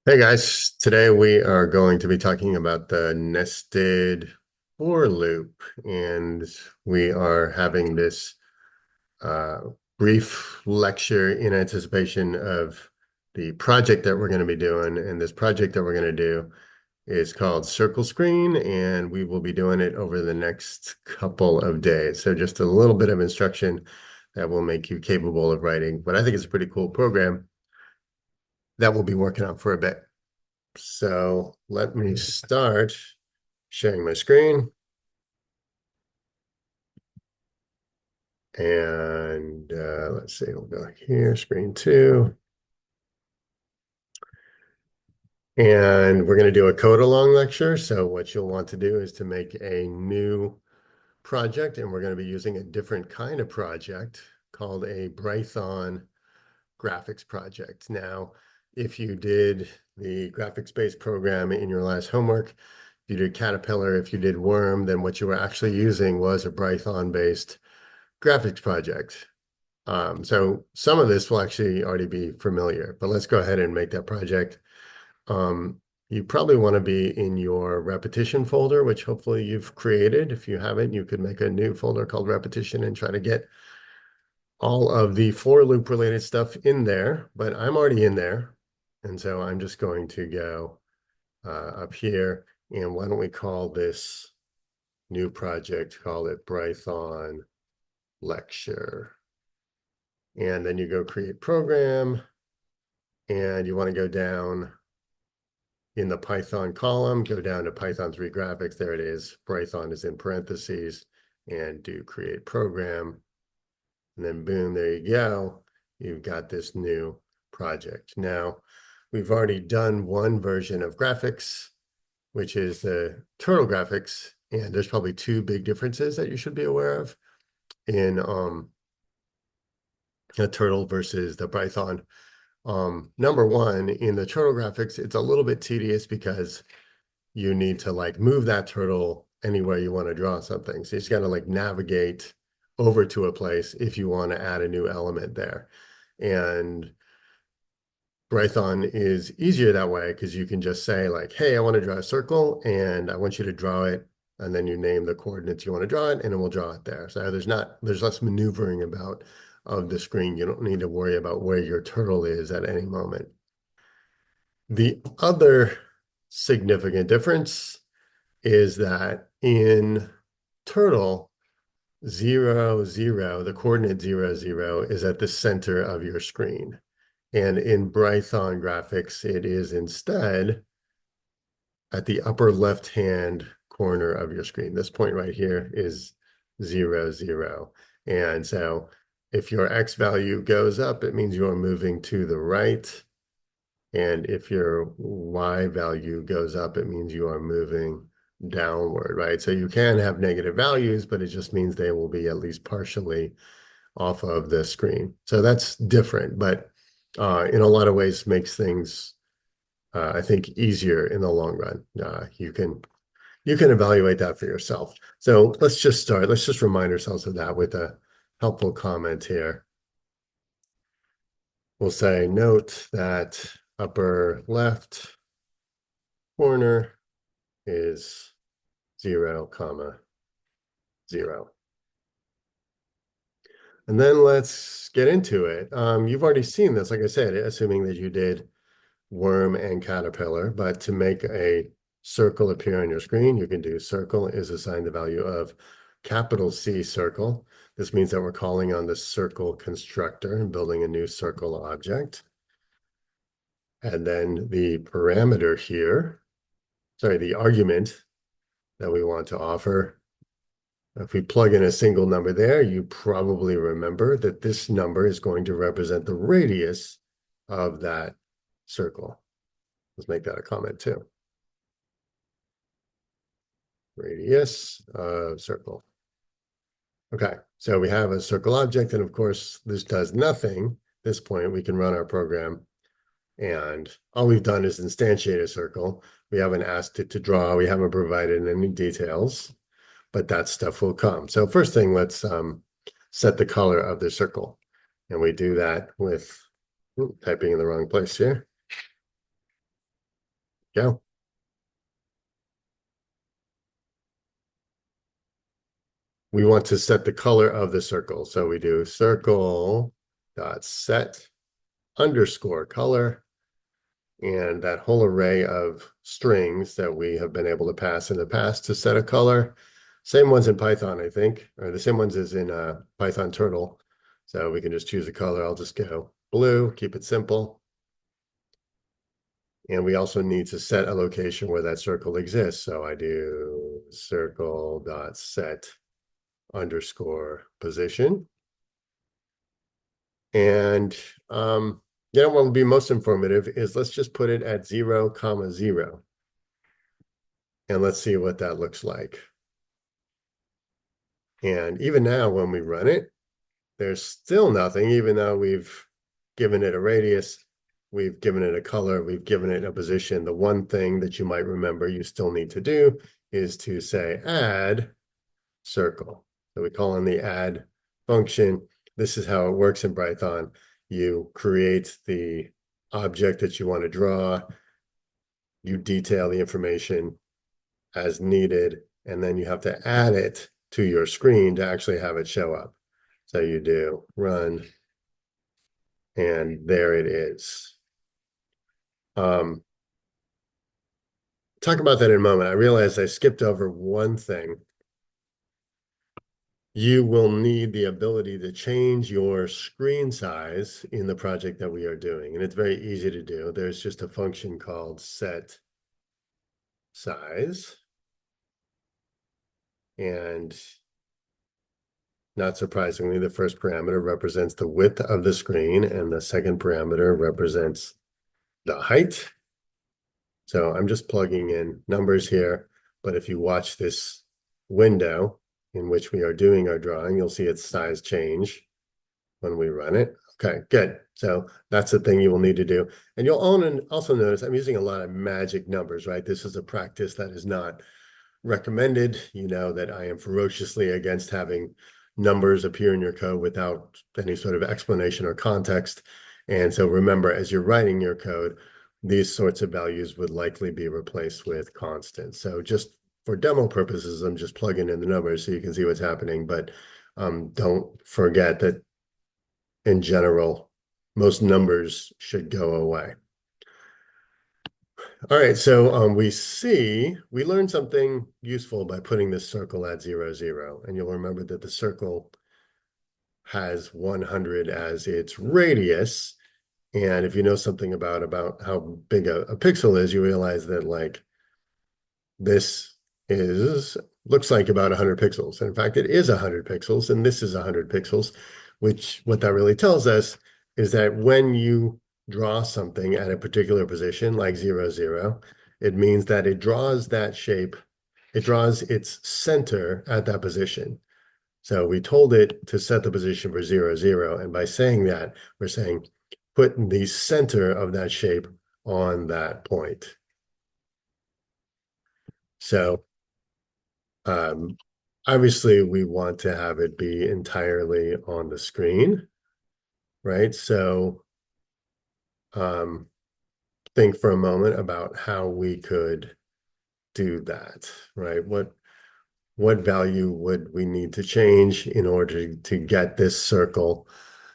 Hey guys, today we are going to be talking about the nested for loop, and we are having this uh, brief lecture in anticipation of the project that we're going to be doing. And this project that we're going to do is called Circle Screen, and we will be doing it over the next couple of days. So just a little bit of instruction that will make you capable of writing, but I think it's a pretty cool program that we'll be working on for a bit. So let me start sharing my screen. And let's see, we'll go here, screen two. And we're going to do a code along lecture. So what you'll want to do is to make a new project, and we're going to be using a different kind of project called a Brython graphics project. Now, if you did the graphics-based program in your last homework, if you did Caterpillar, if you did Worm, then what you were actually using was a Brython-based graphics project. So some of this will actually already be familiar, but let's go ahead and make that project. You probably want to be in your repetition folder, which hopefully you've created. If you haven't, you could make a new folder called repetition and try to get all of the for loop related stuff in there, but I'm already in there. And so I'm just going to go up here, and why don't we call this new project, call it Brython lecture. And then you go create program, and you want to go down in the Python column, go down to Python 3 graphics. There it is. Brython is in parentheses, and do create program. And then boom, there you go. You've got this new project. Now, we've already done one version of graphics, which is the turtle graphics. And there's probably two big differences that you should be aware of in a turtle versus the Brython. Number one, in the turtle graphics, it's a little bit tedious because you need to like move that turtle anywhere you want to draw something. So you just got to like navigate over to a place if you want to add a new element there. And Brython is easier that way because you can just say like, hey, I want to draw a circle and I want you to draw it. And then you name the coordinates you want to draw it, and it will draw it there. So there's less maneuvering about of the screen. You don't need to worry about where your turtle is at any moment. The other significant difference is that in turtle, 0, 0, the coordinate 0, 0 is at the center of your screen. And in Brython graphics, it is instead at the upper left-hand corner of your screen. This point right here is 0, 0. And so if your X value goes up, it means you're moving to the right. And if your Y value goes up, it means you are moving downward, right? So you can have negative values, but it just means they will be at least partially off of the screen. So that's different, but in a lot of ways makes things, I think, easier in the long run. You can evaluate that for yourself. So let's just start. Let's just remind ourselves of that with a helpful comment here. We'll say, note that upper left corner is 0, comma 0. And then let's get into it. You've already seen this, like I said, assuming that you did Worm and Caterpillar, but to make a circle appear on your screen, you can do circle is assigned the value of capital C circle. This means that we're calling on the circle constructor and building a new circle object. And then the parameter here, sorry, the argument that we want to offer. If we plug in a single number there, you probably remember that this number is going to represent the radius of that circle. Let's make that a comment too. Radius of circle. Okay, so we have a circle object, and of course, this does nothing. At this point, we can run our program, and all we've done is instantiate a circle. We haven't asked it to draw. We haven't provided any details, but that stuff will come. So first thing, let's set the color of the circle. And we do that with typing in the wrong place here. Go. We want to set the color of the circle. So we do circle dot set underscore color, and that whole array of strings that we have been able to pass in the past to set a color. Same ones in Python, I think, or the same ones as in Python Turtle. So we can just choose a color. I'll just go blue, keep it simple. And we also need to set a location where that circle exists. So I do circle dot set underscore position. And what will be most informative is let's just put it at 0, 0. And let's see what that looks like. And even now, when we run it, there's still nothing, even though we've given it a radius, we've given it a color, we've given it a position. The one thing that you might remember you still need to do is to say add circle. So we call in the add function. This is how it works in Brython. You create the object that you want to draw, you detail the information as needed, and then you have to add it to your screen to actually have it show up. So you do run, and there it is. Talk about that in a moment. I realized I skipped over one thing. You will need the ability to change your screen size in the project that we are doing. And it's very easy to do. There's just a function called set size. And not surprisingly, the first parameter represents the width of the screen, and the second parameter represents the height. So I'm just plugging in numbers here, but if you watch this window in which we are doing our drawing, you'll see its size change when we run it. Okay, good. So that's the thing you will need to do. And you'll also notice I'm using a lot of magic numbers, right? This is a practice that is not recommended. You know that I am ferociously against having numbers appear in your code without any sort of explanation or context. And so remember, as you're writing your code, these sorts of values would likely be replaced with constants. So just for demo purposes, I'm just plugging in the numbers so you can see what's happening. But don't forget that in general, most numbers should go away. All right, so we learned something useful by putting this circle at 0, 0. And you'll remember that the circle has 100 as its radius. And if you know something about how big a pixel is, you realize that like this looks like about 100 pixels. And in fact, it is 100 pixels, and this is 100 pixels, which what that really tells us is that when you draw something at a particular position, like 0, 0, it means that it draws that shape, it draws its center at that position. So we told it to set the position for 0, 0, and by saying that, we're saying put the center of that shape on that point. So obviously we want to have it be entirely on the screen, right? So think for a moment about how we could do that, right? What value would we need to change in order to get this circle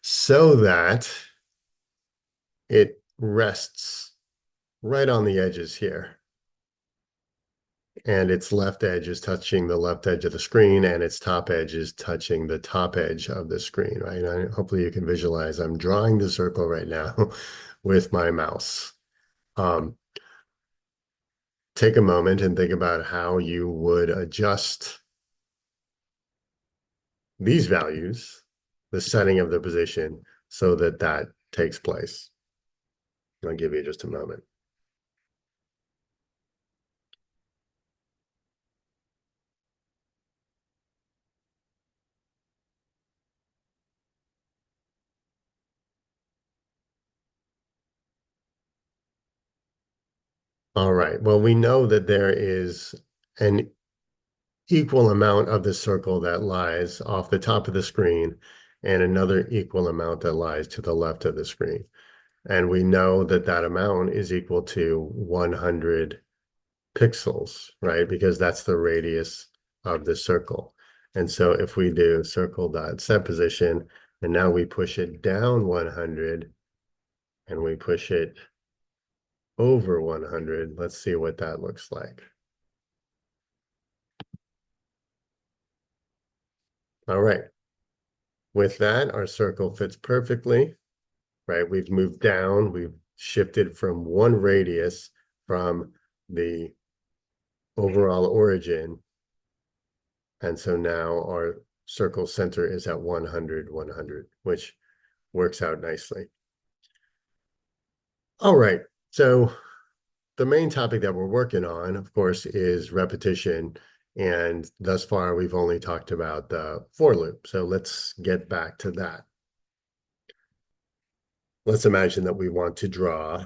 so that it rests right on the edges here? And its left edge is touching the left edge of the screen, and its top edge is touching the top edge of the screen, right? Hopefully you can visualize I'm drawing the circle right now with my mouse. Take a moment and think about how you would adjust these values, the setting of the position, so that that takes place. I'll give you just a moment. All right, well, we know that there is an equal amount of the circle that lies off the top of the screen and another equal amount that lies to the left of the screen. And we know that that amount is equal to 100 pixels, right? Because that's the radius of the circle. And so if we do circle dot set position, and now we push it down 100, and we push it over 100, let's see what that looks like. All right. With that, our circle fits perfectly, right? We've moved down, we've shifted from one radius from the overall origin. And so now our circle center is at 100, 100, which works out nicely. All right. So the main topic that we're working on, of course, is repetition. And thus far, we've only talked about the for loop. So let's get back to that. Let's imagine that we want to draw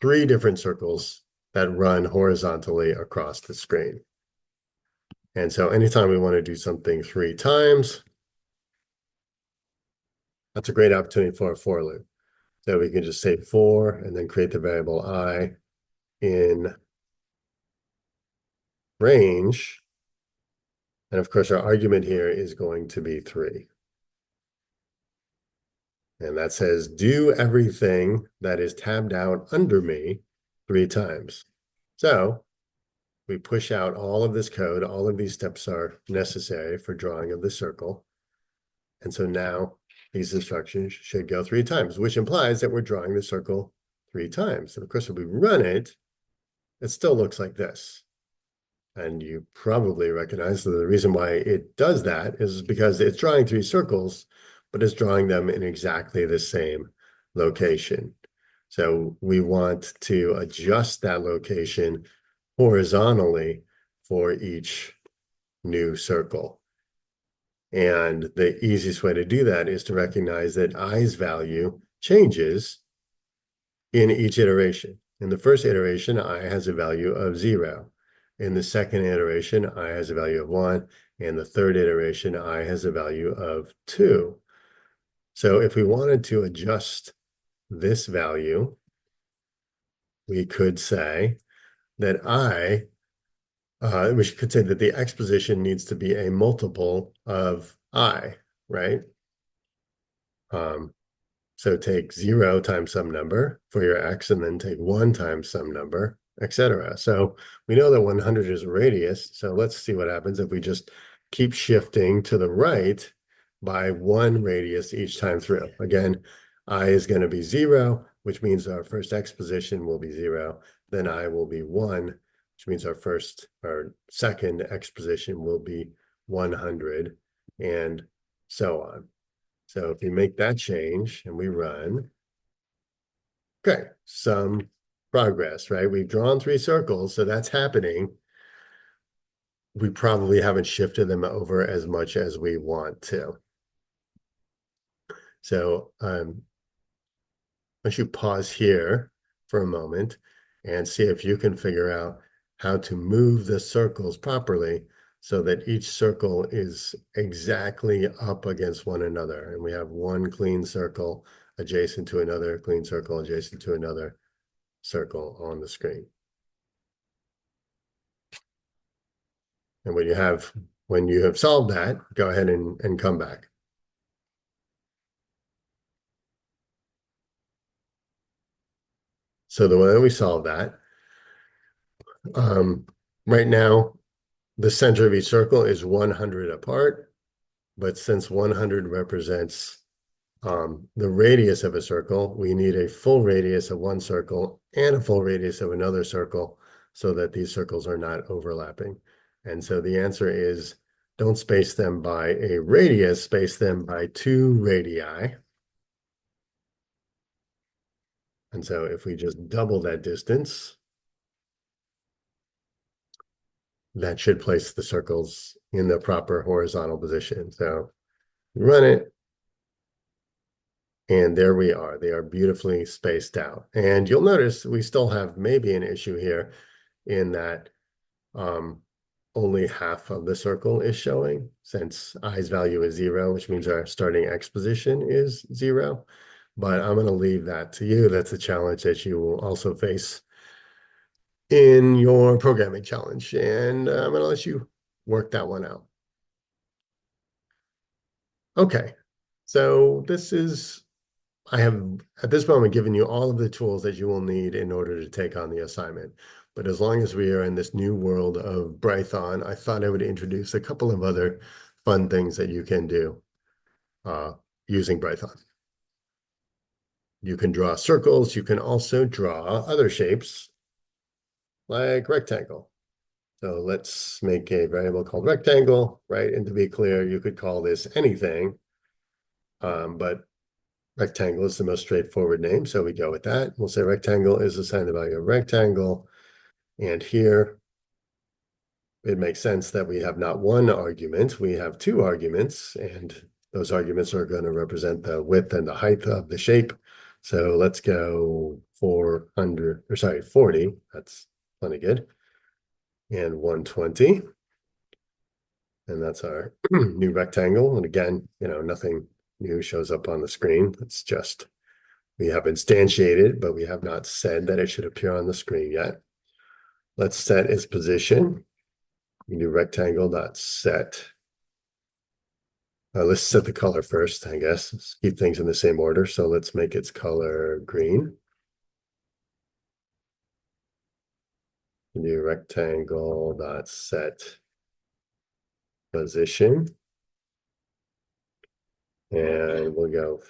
3 different circles that run horizontally across the screen. And so anytime we want to do something 3 times, that's a great opportunity for a for loop. So we can just say for and then create the variable I in range. And of course, our argument here is going to be 3. And that says, do everything that is tabbed out under me 3 times. So we push out all of this code. All of these steps are necessary for drawing of the circle. And so now these instructions should go 3 times, which implies that we're drawing the circle 3 times. And of course, if we run it, it still looks like this. And you probably recognize that the reason why it does that is because it's drawing 3 circles, but it's drawing them in exactly the same location. So we want to adjust that location horizontally for each new circle. And the easiest way to do that is to recognize that I's value changes in each iteration. In the first iteration, I has a value of 0. In the second iteration, I has a value of 1. And the third iteration, I has a value of 2. So if we wanted to adjust this value, we could say that we could say that the x position needs to be a multiple of I, right? So take 0 times some number for your x, and then take 1 times some number, etc. So we know that 100 is a radius. So let's see what happens if we just keep shifting to the right by 1 radius each time through. Again, I is going to be 0, which means our first x position will be 0. Then I will be 1, which means our second x position will be 100, and so on. So if we make that change and we run, okay, some progress, right? We've drawn 3 circles, so that's happening. We probably haven't shifted them over as much as we want to. So once you pause here for a moment and see if you can figure out how to move the circles properly so that each circle is exactly up against one another. And we have one clean circle adjacent to another clean circle adjacent to another circle on the screen. And when you have solved that, go ahead and come back. So the way we solve that, right now, the center of each circle is 100 apart, but since 100 represents the radius of a circle, we need a full radius of one circle and a full radius of another circle so that these circles are not overlapping. And so the answer is, don't space them by a radius, space them by 2 radii. And so if we just double that distance, that should place the circles in the proper horizontal position. So run it, and there we are. They are beautifully spaced out. And you'll notice we still have maybe an issue here in that only half of the circle is showing, since I's value is 0, which means our starting x position is 0. but I'm going to leave that to you. That's a challenge that you will also face in your programming challenge, and I'm going to let you work that one out. Okay, so I have at this moment given you all of the tools that you will need in order to take on the assignment. But as long as we are in this new world of Brython, I thought I would introduce a couple of other fun things that you can do uh, using Brython. You can draw circles. You can also draw other shapes like rectangle. So let's make a variable called rectangle, right? And to be clear, you could call this anything, but rectangle is the most straightforward name, so we go with that. We'll say rectangle is assigned the value of rectangle, and here it makes sense that we have not one argument, we have two arguments, and those arguments are going to represent the width and the height of the shape. So let's go 40, that's plenty good, and 120. And that's our new rectangle. And again, nothing new shows up on the screen. It's just we have instantiated, but we have not said that it should appear on the screen yet. Let's set its position. We do rectangle dot set. Let's set the color first, I guess. Let's keep things in the same order. So let's make its color green. We do rectangle dot set position. And we'll go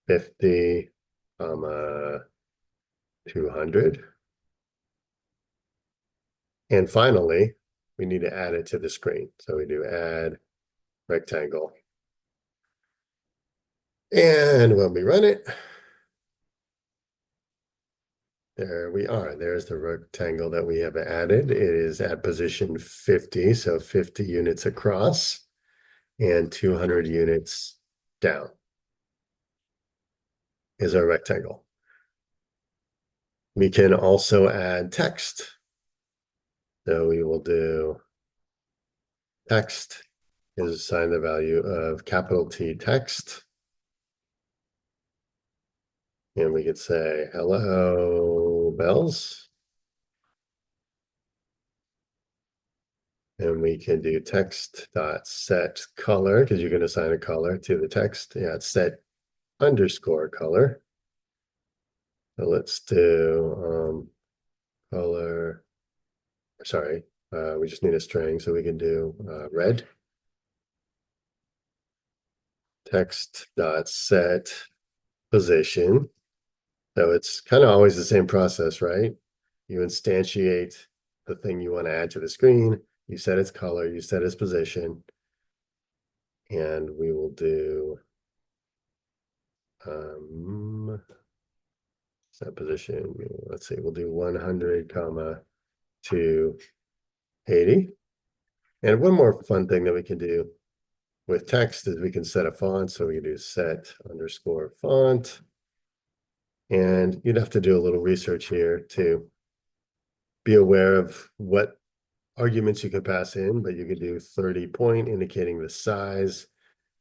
50, 200. And finally, we need to add it to the screen. So we do add rectangle. And when we run it, there we are. There's the rectangle that we have added. It is at position 50, so 50 units across and 200 units down is our rectangle. We can also add text. So we will do text is assigned the value of capital T text. And we could say, hello, bells. And we can do text dot set color, because you can assign a color to the text. Yeah, it's set underscore color. So let's do color. Sorry, we just need a string, so we can do red. Text dot set position. So it's kind of always the same process, right? You instantiate the thing you want to add to the screen, you set its color, you set its position, and we will do set position. Let's see, we'll do 100 comma 280. And one more fun thing that we can do with text is we can set a font. So we can do set underscore font. And you'd have to do a little research here to be aware of what arguments you could pass in, but you could do 30 point indicating the size.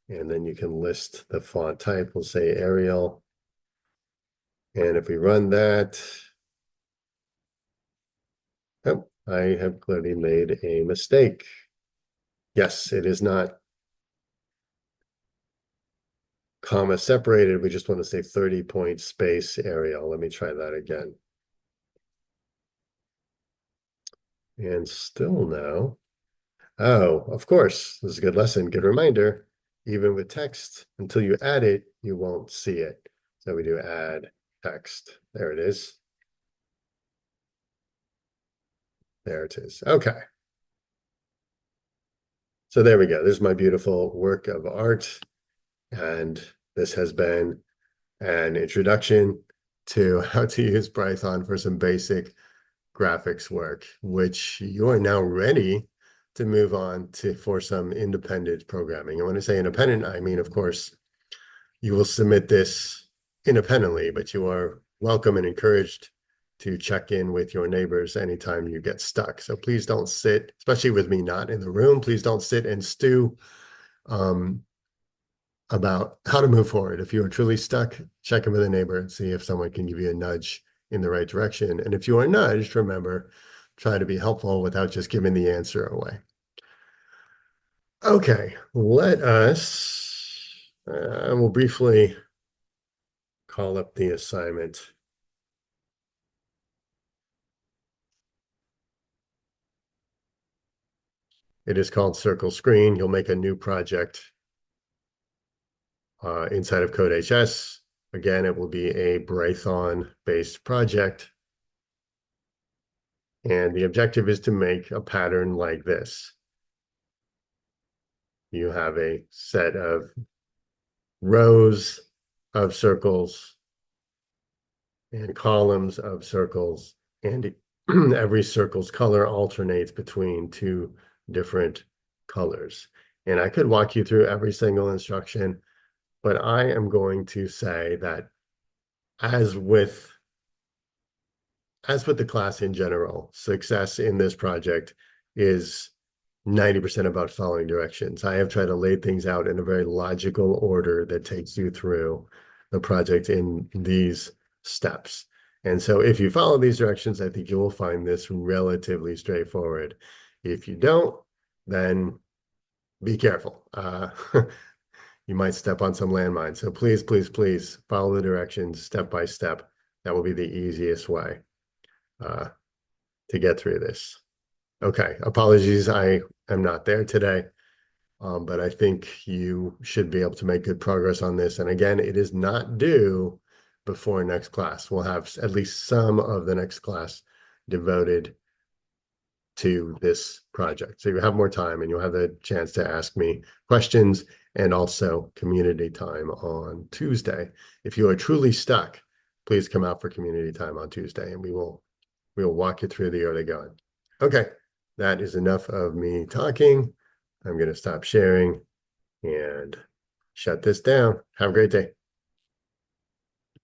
And then you can list the font type. We'll say Arial. And if we run that, oh, I have clearly made a mistake. Yes, it is not comma separated. We just want to say 30 point space Arial. Let me try that again. And still no. Oh, of course. This is a good lesson. Good reminder. Even with text, until you add it, you won't see it. So we do add text. There it is. There it is. Okay. So there we go. There's my beautiful work of art. And this has been an introduction to how to use Brython for some basic graphics work, which you are now ready to move on to for some independent programming. And when I say independent, I mean, of course, you will submit this independently, but you are welcome and encouraged to check in with your neighbors anytime you get stuck. So please don't sit, especially with me not in the room, please don't sit and stew. about how to move forward. If you are truly stuck, check in with a neighbor and see if someone can give you a nudge in the right direction. And if you are nudged, remember, try to be helpful without just giving the answer away. Okay, let us, I will briefly call up the assignment. It is called Circle Screen. You'll make a new project inside of CodeHS. Again, it will be a Brython-based project. And the objective is to make a pattern like this. You have a set of rows of circles and columns of circles, and every circle's color alternates between two different colors. And I could walk you through every single instruction, but I am going to say that as with the class in general, success in this project is 90% about following directions. I have tried to lay things out in a very logical order that takes you through the project in these steps. And so if you follow these directions, I think you will find this relatively straightforward. If you don't, then be careful. You might step on some landmines. So please, please, please follow the directions step by step. That will be the easiest way to get through this. Okay, apologies, I am not there today, but I think you should be able to make good progress on this. And again, it is not due before next class. We'll have at least some of the next class devoted to this project. So you have more time and you'll have the chance to ask me questions, and also community time on Tuesday. If you are truly stuck, please come out for community time on Tuesday and we will walk you through the early going. Okay, that is enough of me talking. I'm going to stop sharing and shut this down. Have a great day.